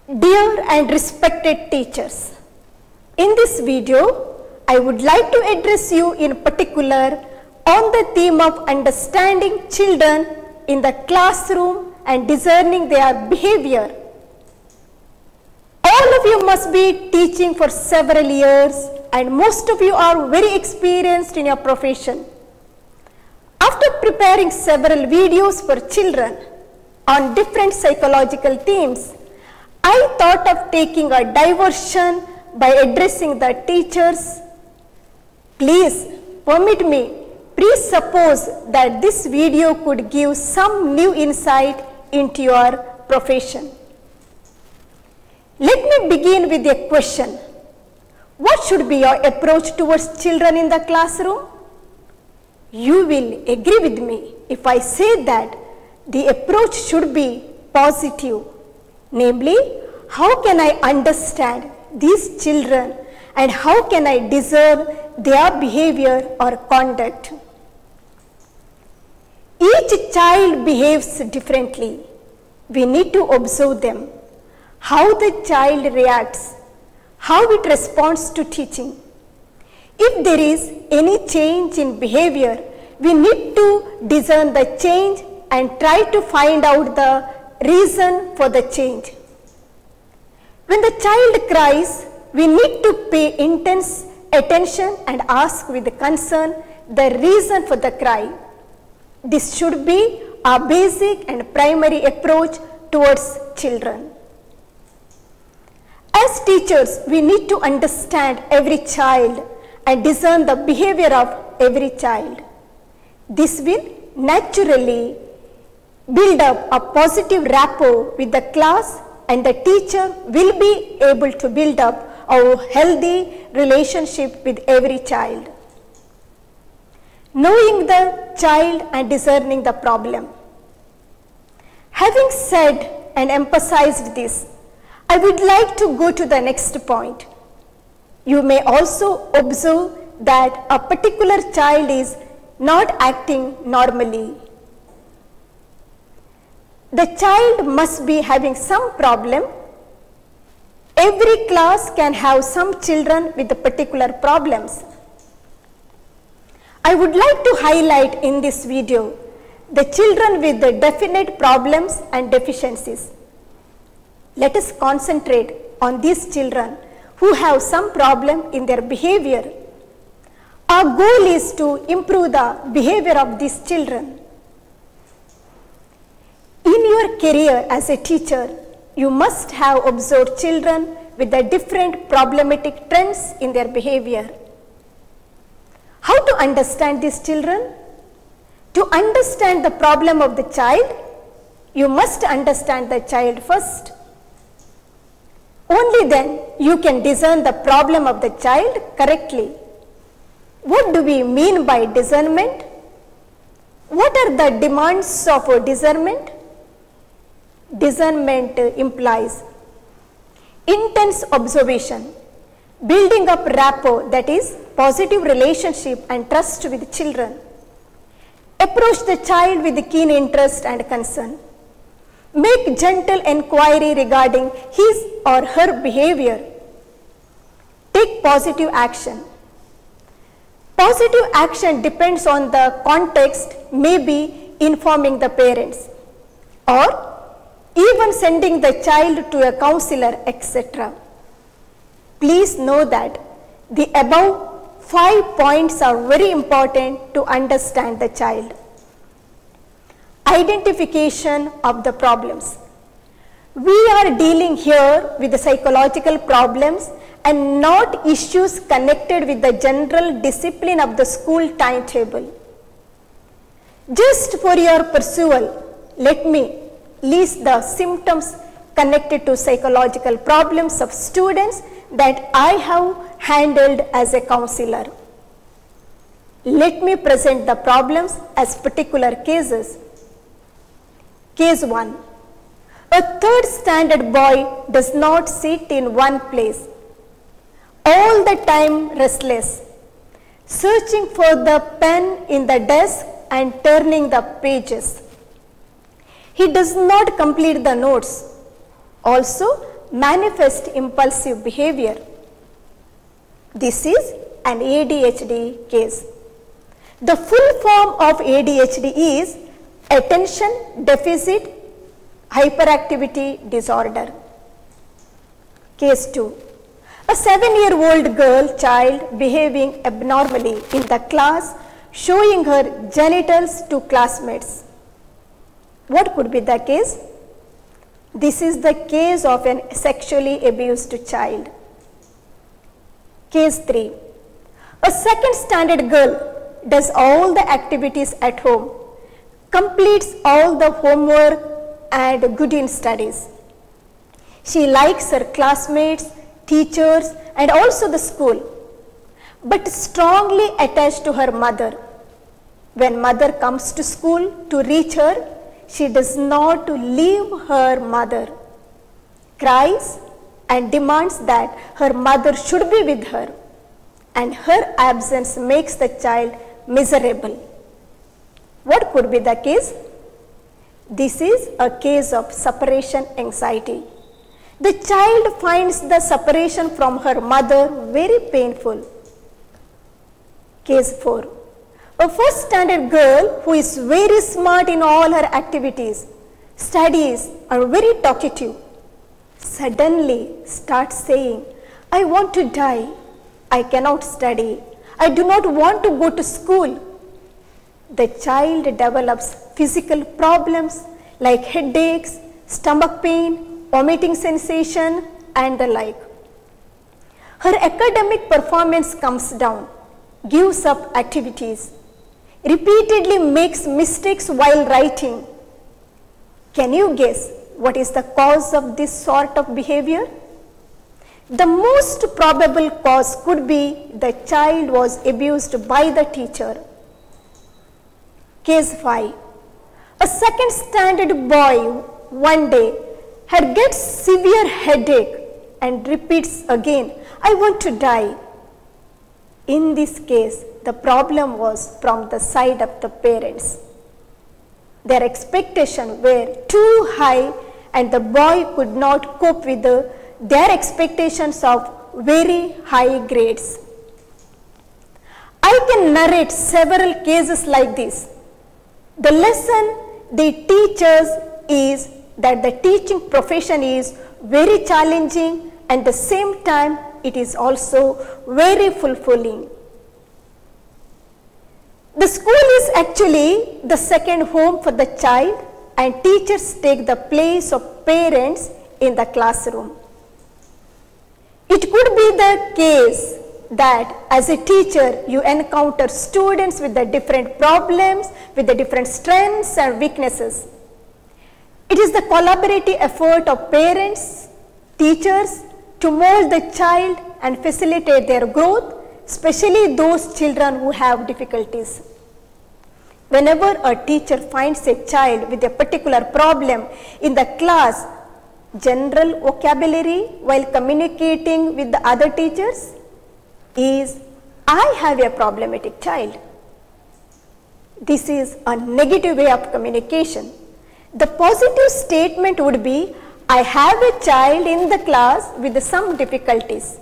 Dear and respected teachers, in this video, I would like to address you in particular on the theme of understanding children in the classroom and discerning their behavior. All of you must be teaching for several years and most of you are very experienced in your profession. After preparing several videos for children on different psychological themes, I thought of taking a diversion by addressing the teachers. Please permit me, presuppose that this video could give some new insight into your profession. Let me begin with a question. What should be your approach towards children in the classroom? You will agree with me if I say that the approach should be positive. Namely, how can I understand these children and how can I discern their behavior or conduct? Each child behaves differently. We need to observe them, how the child reacts, how it responds to teaching. If there is any change in behavior, we need to discern the change and try to find out the reason for the change. When the child cries, we need to pay intense attention and ask with concern the reason for the cry. This should be our basic and primary approach towards children. As teachers, we need to understand every child and discern the behavior of every child. This will naturally build up a positive rapport with the class and the teacher will be able to build up a healthy relationship with every child. Knowing the child and discerning the problem. Having said and emphasized this, I would like to go to the next point. You may also observe that a particular child is not acting normally. The child must be having some problem. Every class can have some children with particular problems. I would like to highlight in this video the children with the definite problems and deficiencies. Let us concentrate on these children who have some problem in their behavior. Our goal is to improve the behavior of these children. In your career as a teacher, you must have observed children with the different problematic trends in their behavior. How to understand these children? To understand the problem of the child, you must understand the child first. Only then you can discern the problem of the child correctly. What do we mean by discernment? What are the demands of discernment? Discernment implies intense observation, building up rapport, that is positive relationship and trust with children. Approach the child with keen interest and concern. Make gentle inquiry regarding his or her behavior. Take positive action. Positive action depends on the context, maybe informing the parents or even sending the child to a counselor, etc. Please know that the above 5 points are very important to understand the child. Identification of the problems. We are dealing here with the psychological problems and not issues connected with the general discipline of the school timetable. Just for your perusal, let me list the symptoms connected to psychological problems of students that I have handled as a counselor. Let me present the problems as particular cases. Case 1. A 3rd standard boy does not sit in one place. All the time restless, searching for the pen in the desk and turning the pages. He does not complete the notes. Also, manifest impulsive behavior. This is an ADHD case. The full form of ADHD is Attention Deficit Hyperactivity Disorder. Case 2. A 7-year-old child behaving abnormally in the class, showing her genitals to classmates. What could be the case? This is the case of an sexually abused child. Case 3. A second standard girl does all the activities at home, completes all the homework and good in studies. She likes her classmates, teachers and also the school, but strongly attached to her mother. When mother comes to school to reach her, she does not leave her mother, cries and demands that her mother should be with her, and her absence makes the child miserable. What could be the case? This is a case of separation anxiety. The child finds the separation from her mother very painful. Case 4. A first standard girl who is very smart in all her activities, studies, are very talkative, suddenly starts saying, I want to die, I cannot study, I do not want to go to school. The child develops physical problems like headaches, stomach pain, vomiting sensation and the like. Her academic performance comes down, gives up activities, repeatedly makes mistakes while writing. Can you guess what is the cause of this sort of behavior? The most probable cause could be the child was abused by the teacher. Case 5. A second standard boy one day gets severe headache and repeats again, I want to die. In this case, the problem was from the side of the parents. Their expectations were too high and the boy could not cope with their expectations of very high grades. I can narrate several cases like this. The lesson they teach us is that the teaching profession is very challenging and at the same time it is also very fulfilling. The school is actually the second home for the child and teachers take the place of parents in the classroom. It could be the case that as a teacher you encounter students with the different problems, with the different strengths and weaknesses. It is the collaborative effort of parents, teachers to mold the child and facilitate their growth, especially those children who have difficulties. Whenever a teacher finds a child with a particular problem in the class, general vocabulary while communicating with the other teachers is, I have a problematic child. This is a negative way of communication. The positive statement would be, I have a child in the class with some difficulties.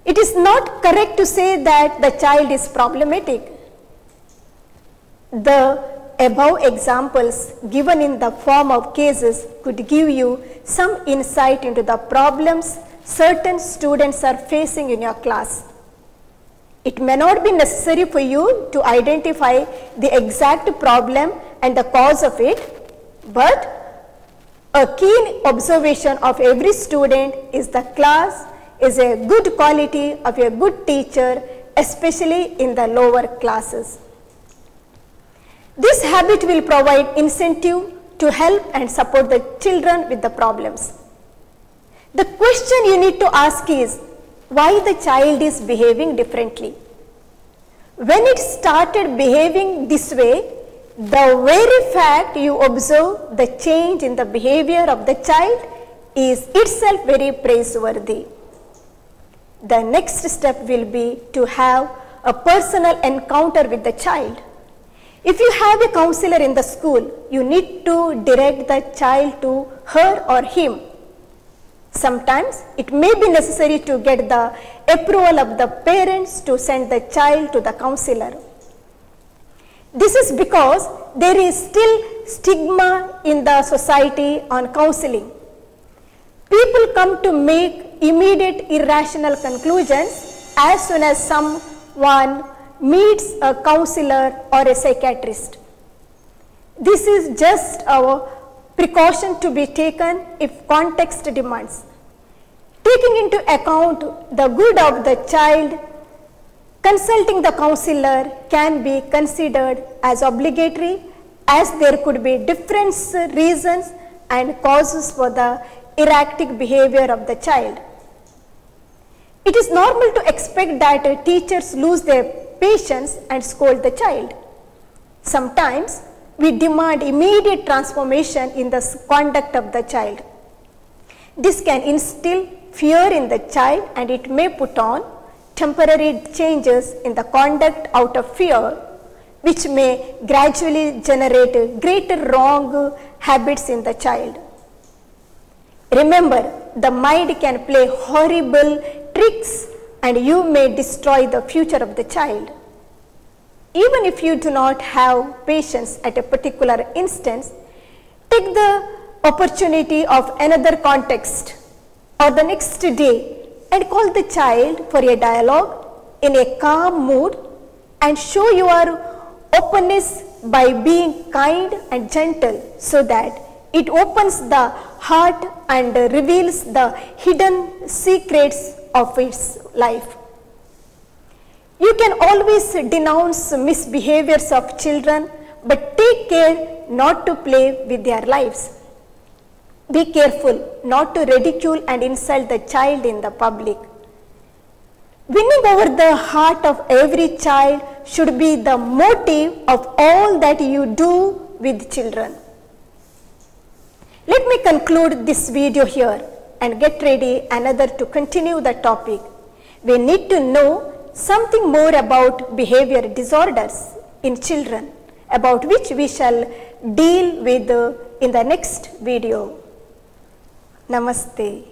It is not correct to say that the child is problematic. The above examples given in the form of cases could give you some insight into the problems certain students are facing in your class. It may not be necessary for you to identify the exact problem and the cause of it, but a keen observation of every student is the class is a good quality of a good teacher, especially in the lower classes. This habit will provide incentive to help and support the children with the problems. The question you need to ask is, why the child is behaving differently? When it started behaving this way, the very fact you observe the change in the behavior of the child is itself very praiseworthy. The next step will be to have a personal encounter with the child. If you have a counselor in the school, you need to direct the child to her or him. Sometimes it may be necessary to get the approval of the parents to send the child to the counselor. This is because there is still stigma in the society on counseling. People come to make immediate irrational conclusions as soon as someone meets a counselor or a psychiatrist. This is just a precaution to be taken if context demands. Taking into account the good of the child, consulting the counselor can be considered as obligatory, as there could be different reasons and causes for the erratic behavior of the child. It is normal to expect that teachers lose their patience and scold the child. Sometimes we demand immediate transformation in the conduct of the child. This can instill fear in the child, and it may put on temporary changes in the conduct out of fear, which may gradually generate greater wrong habits in the child. Remember, the mind can play horrible tricks and you may destroy the future of the child. Even if you do not have patience at a particular instance, take the opportunity of another context or the next day and call the child for a dialogue in a calm mood and show your openness by being kind and gentle, so that it opens the heart and reveals the hidden secrets of its life. You can always denounce misbehaviors of children, but take care not to play with their lives. Be careful not to ridicule and insult the child in the public. Winning over the heart of every child should be the motive of all that you do with children. Let me conclude this video here and get ready another to continue the topic. We need to know something more about behavior disorders in children, about which we shall deal with in the next video. Namaste.